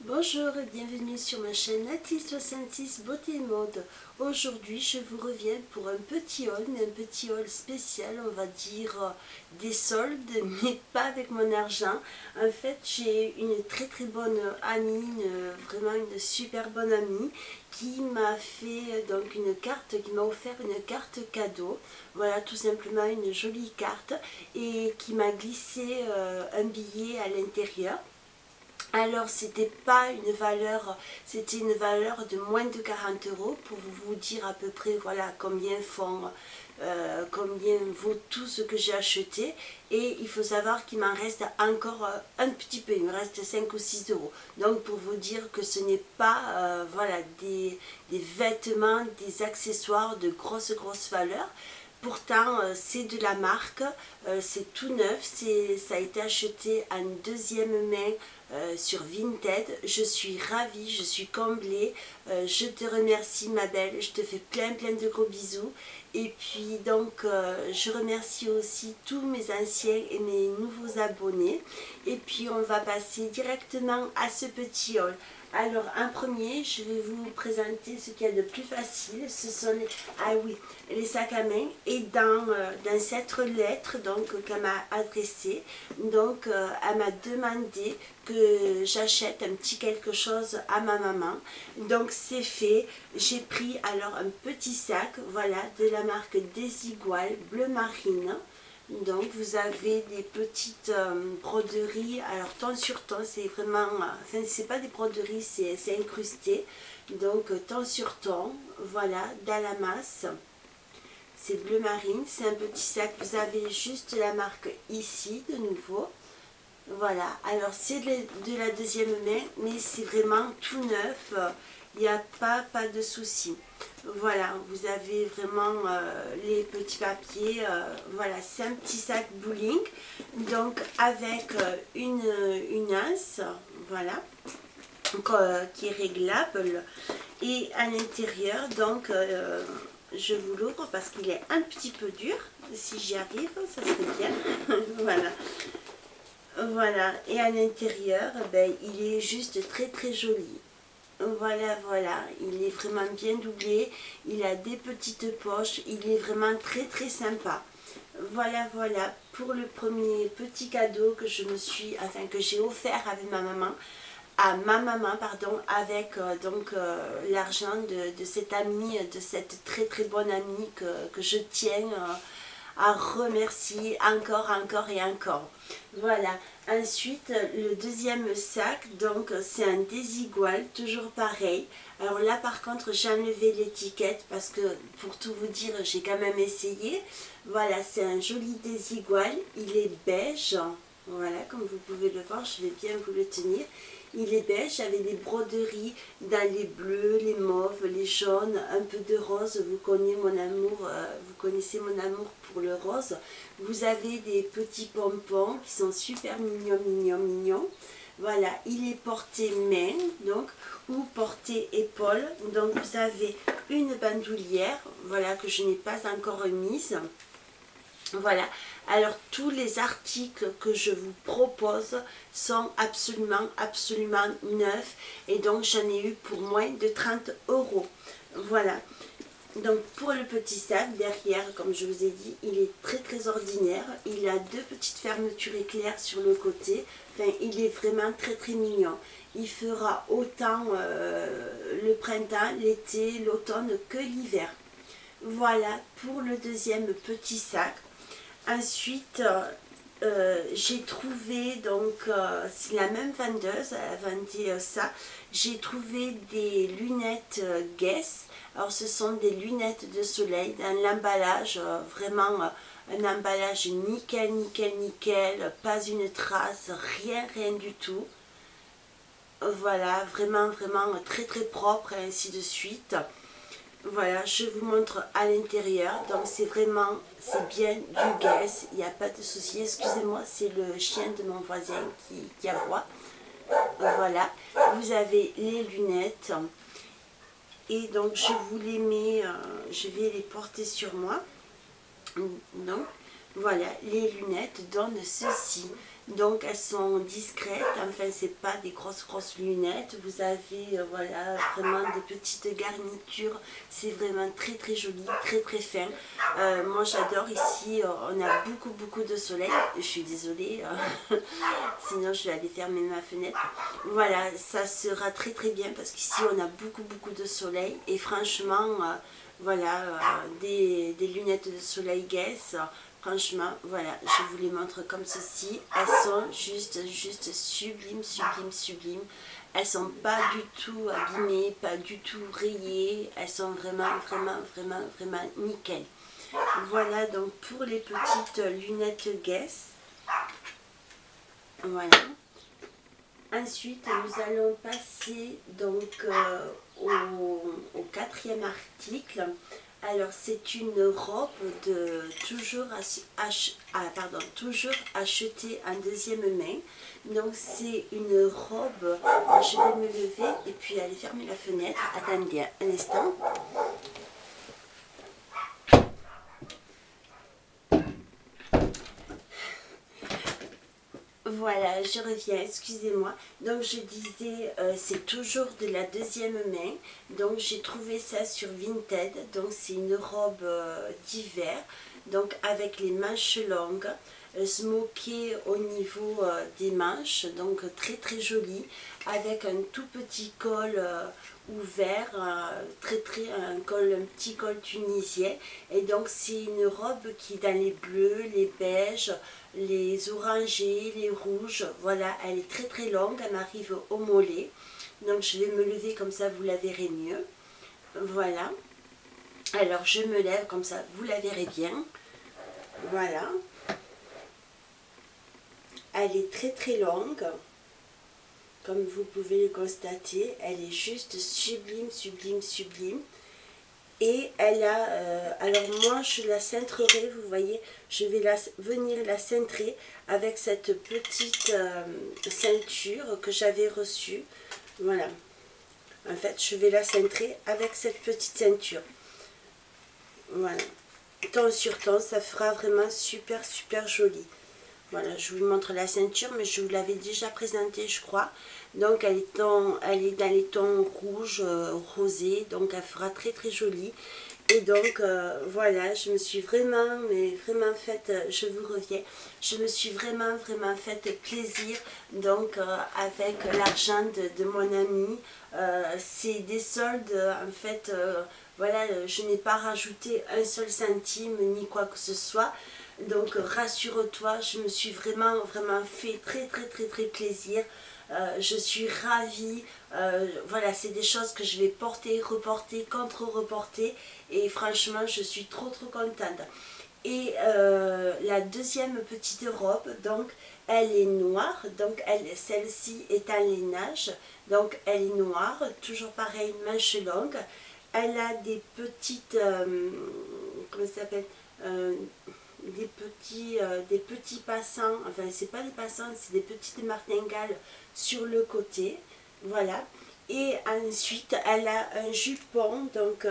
Bonjour et bienvenue sur ma chaîne Nati66 Beauté et Mode. Aujourd'hui je vous reviens pour un petit haul, mais un petit haul spécial, on va dire des soldes, mais pas avec mon argent. En fait j'ai une très bonne amie, vraiment une super bonne amie qui m'a fait donc une carte, qui m'a offert une carte cadeau. Voilà, tout simplement une jolie carte et qui m'a glissé un billet à l'intérieur. Alors c'était pas une valeur, c'était une valeur de moins de 40 € pour vous dire à peu près voilà combien vaut tout ce que j'ai acheté. Et il faut savoir qu'il m'en reste encore un petit peu, il me reste 5 ou 6 euros. Donc pour vous dire que ce n'est pas voilà, des vêtements, des accessoires de grosse valeur. Pourtant, c'est de la marque, c'est tout neuf, ça a été acheté en deuxième main sur Vinted. Je suis ravie, je suis comblée. Je te remercie ma belle, je te fais plein de gros bisous. Et puis donc, je remercie aussi tous mes anciens et mes nouveaux abonnés. Et puis, on va passer directement à ce petit haul. Alors, en premier, je vais vous présenter ce qu'il y a de plus facile. Ce sont les sacs à main. Et dans cette lettre qu'elle m'a adressée, donc elle m'a demandé que j'achète un petit quelque chose à ma maman. Donc c'est fait. J'ai pris alors un petit sac, voilà, de la marque Desigual bleu marine. Donc vous avez des petites broderies, alors temps sur temps, c'est vraiment, enfin c'est pas des broderies, c'est incrusté, donc temps sur temps, voilà, Dalamas, c'est bleu marine, c'est un petit sac, vous avez juste la marque ici de nouveau, voilà, alors c'est de la deuxième main, mais c'est vraiment tout neuf, il n'y a pas de souci. Voilà, vous avez vraiment les petits papiers, voilà, c'est un petit sac bowling, donc avec une anse, voilà, qui est réglable, et à l'intérieur, donc, je vous l'ouvre parce qu'il est un petit peu dur, si j'y arrive, ça serait bien, voilà. Voilà, et à l'intérieur, ben, il est juste très joli. Voilà, il est vraiment bien doublé, il a des petites poches, il est vraiment très sympa. Voilà, pour le premier petit cadeau que je me suis, enfin que j'ai offert avec ma maman, pardon, avec l'argent de cette amie, de cette très bonne amie que je tiens à remercier encore et encore. Voilà, ensuite le deuxième sac, donc c'est un Desigual, toujours pareil. Alors là par contre j'ai enlevé l'étiquette parce que pour tout vous dire j'ai quand même essayé. Voilà, c'est un joli Desigual, il est beige, voilà comme vous pouvez le voir, je vais bien vous le tenir. Il est beige avec des broderies dans les bleus, les mauves, les jaunes, un peu de rose. Vous connaissez mon amour pour le rose. Vous avez des petits pompons qui sont super mignons. Voilà, il est porté main, donc, ou porté épaule. Donc vous avez une bandoulière, voilà, que je n'ai pas encore mise. Voilà, alors tous les articles que je vous propose sont absolument neufs et donc j'en ai eu pour moins de 30 €. Voilà, donc pour le petit sac derrière, comme je vous ai dit, il est très ordinaire. Il a deux petites fermetures éclairs sur le côté, enfin il est vraiment très mignon. Il fera autant le printemps, l'été, l'automne que l'hiver. Voilà pour le deuxième petit sac. Ensuite, j'ai trouvé, donc c'est la même vendeuse, elle vendait ça, j'ai trouvé des lunettes Guess. Alors ce sont des lunettes de soleil dans l'emballage, vraiment un emballage nickel, pas une trace, rien du tout. Voilà, vraiment très propre et ainsi de suite. Voilà, je vous montre à l'intérieur, donc c'est bien du Guess, il n'y a pas de souci, excusez-moi, c'est le chien de mon voisin qui aboie. Voilà, vous avez les lunettes, et donc je vous les mets, je vais les porter sur moi. Donc, voilà, les lunettes donnent ceci. Donc elles sont discrètes, enfin c'est pas des grosses lunettes. Vous avez voilà vraiment des petites garnitures, c'est vraiment très joli, très fin. Moi j'adore ici, on a beaucoup de soleil. Je suis désolée, sinon je vais aller fermer ma fenêtre. Voilà, ça sera très bien parce qu'ici on a beaucoup de soleil et franchement voilà des lunettes de soleil Guess. Franchement, voilà, je vous les montre comme ceci. Elles sont juste sublimes. Elles sont pas du tout abîmées, pas du tout rayées. Elles sont vraiment nickel. Voilà donc pour les petites lunettes Guess. Voilà. Ensuite, nous allons passer donc au quatrième article. Alors, c'est une robe de toujours achetée en deuxième main. Donc, c'est une robe. Je vais me lever et puis aller fermer la fenêtre. Attendez un instant. Voilà, je reviens, excusez-moi. Donc je disais, c'est toujours de la deuxième main. Donc j'ai trouvé ça sur Vinted. Donc c'est une robe d'hiver. Donc avec les manches longues, smokée au niveau des manches. Donc très joli. Avec un tout petit col ouvert, un petit col tunisien. Et donc c'est une robe qui est dans les bleus, les beiges, les orangés, les rouges. Voilà, elle est très longue, elle m'arrive au mollet. Donc je vais me lever comme ça, vous la verrez mieux. Voilà. Alors je me lève comme ça, vous la verrez bien. Voilà. Elle est très longue. Comme vous pouvez le constater, elle est juste sublime. Et elle a, alors moi je la cintrerai, vous voyez, je vais venir la cintrer avec cette petite ceinture que j'avais reçue. Voilà. En fait, je vais la cintrer avec cette petite ceinture. Voilà. Temps sur temps, ça fera vraiment super joli. Voilà, je vous montre la ceinture, mais je vous l'avais déjà présentée, je crois. Donc, elle est dans les tons rouge, rosé, donc elle fera très joli. Et donc, voilà, je me suis vraiment faite, je vous reviens, je me suis vraiment faite plaisir, donc, avec l'argent de mon ami. C'est des soldes, en fait, voilà, je n'ai pas rajouté un seul centime, ni quoi que ce soit. Donc rassure-toi, je me suis vraiment fait très plaisir. Je suis ravie. Voilà, c'est des choses que je vais porter, reporter, contre-reporter. Et franchement, je suis trop contente. Et la deuxième petite robe, donc, elle est noire. Donc, celle-ci est en lainage. Donc, elle est noire. Toujours pareil, manche longue. Elle a des petites... comment ça s'appelle des petits passants, enfin c'est pas des passants, c'est des petites martingales sur le côté, voilà. Et ensuite elle a un jupon, donc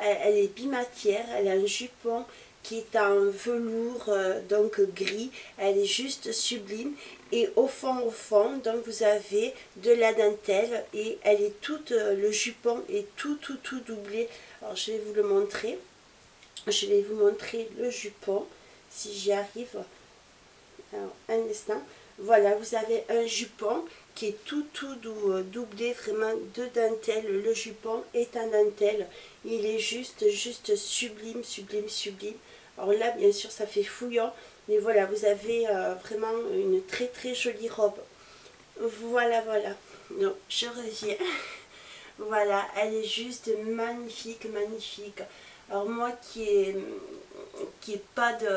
elle est bimatière, elle a un jupon qui est en velours donc gris, elle est juste sublime. Et au fond, donc vous avez de la dentelle et elle est toute, le jupon est tout doublé. Alors je vais vous le montrer. Je vais vous montrer le jupon, si j'y arrive. Alors, un instant. Voilà, vous avez un jupon qui est tout doublé, vraiment de dentelle. Le jupon est en dentelle. Il est juste sublime. Alors là, bien sûr, ça fait fouillant. Mais voilà, vous avez vraiment une très jolie robe. Voilà. Donc, je reviens. Voilà, elle est juste magnifique. Alors moi qui est pas de...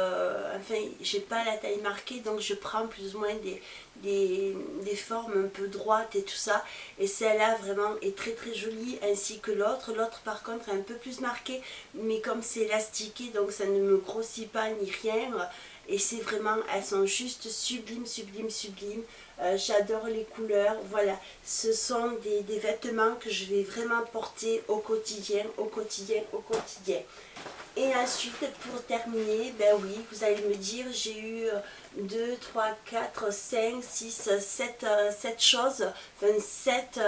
Enfin, j'ai pas la taille marquée, donc je prends plus ou moins des formes un peu droites et tout ça. Et celle-là vraiment est très jolie, ainsi que l'autre. L'autre par contre est un peu plus marquée, mais comme c'est élastiqué, donc ça ne me grossit pas ni rien. Et c'est vraiment, elles sont juste sublimes. j'adore les couleurs, voilà, ce sont des vêtements que je vais vraiment porter au quotidien, au quotidien, au quotidien. Et ensuite, pour terminer, ben oui, vous allez me dire, j'ai eu 2, 3, 4, 5, 6, 7 choses, enfin 7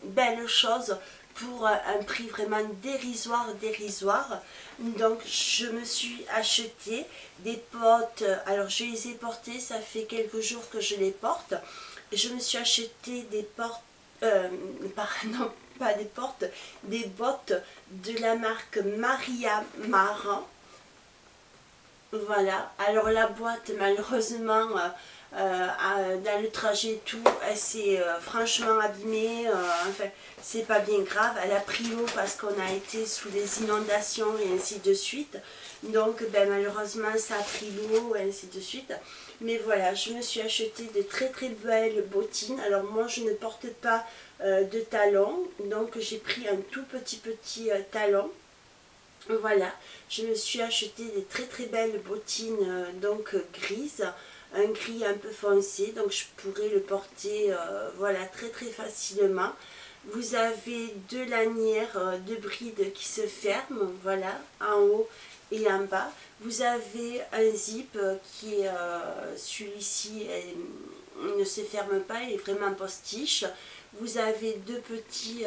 belles choses pour un prix vraiment dérisoire, dérisoire. Donc je me suis acheté des bottes, alors je les ai portées, ça fait quelques jours que je les porte. Je me suis acheté des portes, non, pas des portes, des bottes de la marque Maria Marin. Voilà, alors la boîte malheureusement dans le trajet et tout, elle s'est franchement abîmée, enfin c'est pas bien grave, elle a pris l'eau parce qu'on a été sous les inondations et ainsi de suite, donc ben, malheureusement ça a pris l'eau et ainsi de suite, mais voilà, je me suis acheté de très très belles bottines. Alors moi je ne porte pas de talons, donc j'ai pris un tout petit talon. Voilà, je me suis acheté des très très belles bottines donc grises, un gris un peu foncé, donc je pourrais le porter voilà très très facilement. Vous avez deux lanières de brides qui se ferment, voilà, en haut et en bas. Vous avez un zip qui est celui-ci ne se ferme pas, il est vraiment postiche. Vous avez deux petits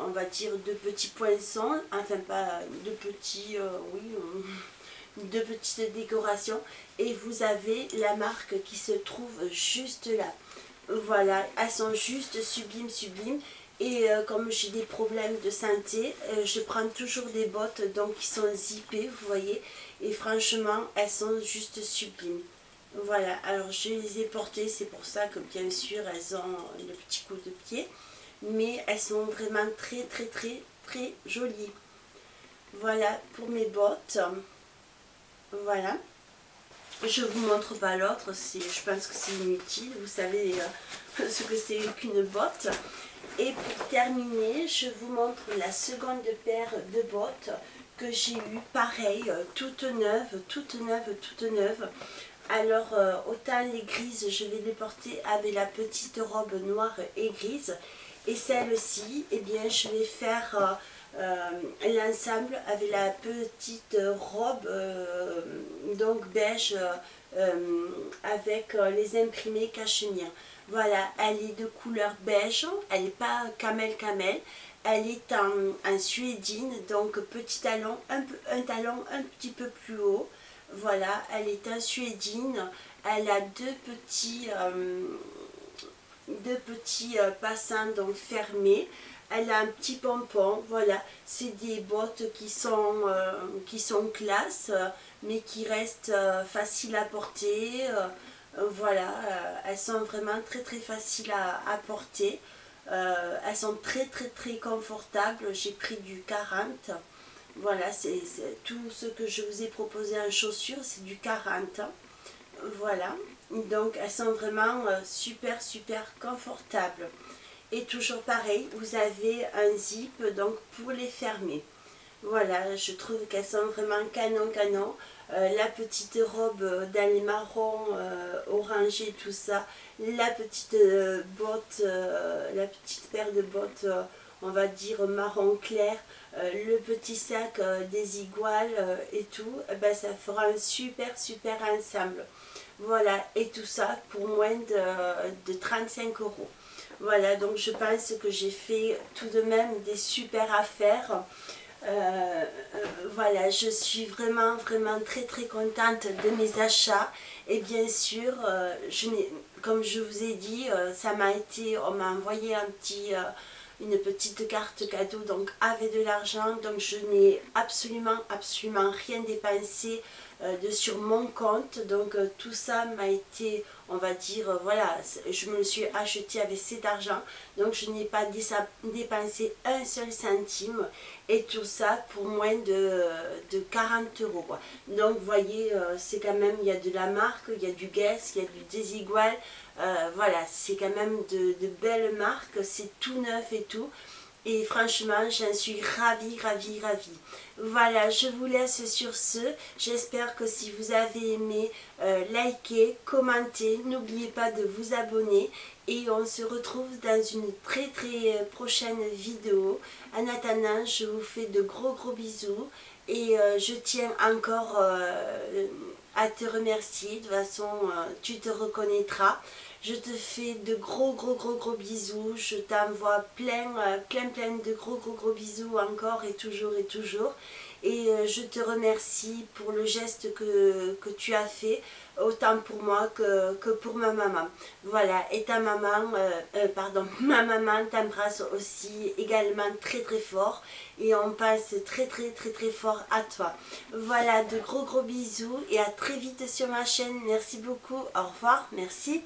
on va dire deux petits poinçons, enfin pas deux petits, oui, deux petites décorations, et vous avez la marque qui se trouve juste là. Voilà, elles sont juste sublimes, sublimes. Et comme j'ai des problèmes de santé, je prends toujours des bottes donc qui sont zippées, vous voyez, et franchement, elles sont juste sublimes. Voilà, alors je les ai portées, c'est pour ça que bien sûr elles ont le petit coup de pied, mais elles sont vraiment très très très très jolies. Voilà pour mes bottes. Voilà. Je vous montre pas l'autre, je pense que c'est inutile, vous savez ce que c'est qu'une botte. Et pour terminer, je vous montre la seconde paire de bottes que j'ai eu, pareil, toute neuve, toute neuve, toute neuve. Alors, autant les grises, je vais les porter avec la petite robe noire et grise. Et celle-ci, eh bien, je vais faire l'ensemble avec la petite robe donc beige avec les imprimés cachemire. Voilà, elle est de couleur beige, elle n'est pas camel, elle est en suédine, donc petit talon, un talon un petit peu plus haut. Voilà, elle est en suédine, elle a deux petits passants donc fermés. Elle a un petit pompon, voilà, c'est des bottes qui sont classe, mais qui restent faciles à porter. Voilà, elles sont vraiment très très faciles à porter. Elles sont très très très confortables. J'ai pris du 40. Voilà, c'est tout ce que je vous ai proposé en chaussures, c'est du 40. Voilà, donc elles sont vraiment super super confortables. Et toujours pareil, vous avez un zip donc pour les fermer. Voilà, je trouve qu'elles sont vraiment canon. La petite robe dans les marrons orangés, tout ça. La petite botte, la petite paire de bottes, on va dire marron clair. Le petit sac des iguales et tout. Ben, ça fera un super super ensemble. Voilà, et tout ça pour moins de 35 €. Voilà, donc je pense que j'ai fait tout de même des super affaires. Voilà, je suis vraiment très très contente de mes achats. Et bien sûr, comme je vous ai dit, on m'a envoyé une petite carte cadeau donc avec de l'argent, donc je n'ai absolument rien dépensé sur mon compte, donc tout ça m'a été, on va dire, voilà, je me le suis acheté avec cet argent, donc je n'ai pas dépensé un seul centime, et tout ça pour moins de 40 €, quoi. Donc vous voyez, c'est quand même, il y a de la marque, il y a du Guess, il y a du Desigual, voilà, c'est quand même de belles marques, c'est tout neuf et tout. Et franchement, j'en suis ravie, ravie, ravie. Voilà, je vous laisse sur ce. J'espère que si vous avez aimé, likez, commentez. N'oubliez pas de vous abonner. Et on se retrouve dans une très très prochaine vidéo. En attendant, je vous fais de gros bisous. Et je tiens encore à te remercier. De toute façon, tu te reconnaîtras. Je te fais de gros bisous. Je t'envoie plein de gros bisous encore et toujours et toujours. Et je te remercie pour le geste que tu as fait, autant pour moi que pour ma maman. Voilà, et ta maman, ma maman t'embrasse aussi également très très fort. Et on passe très fort à toi. Voilà, de gros bisous et à très vite sur ma chaîne. Merci beaucoup, au revoir, merci.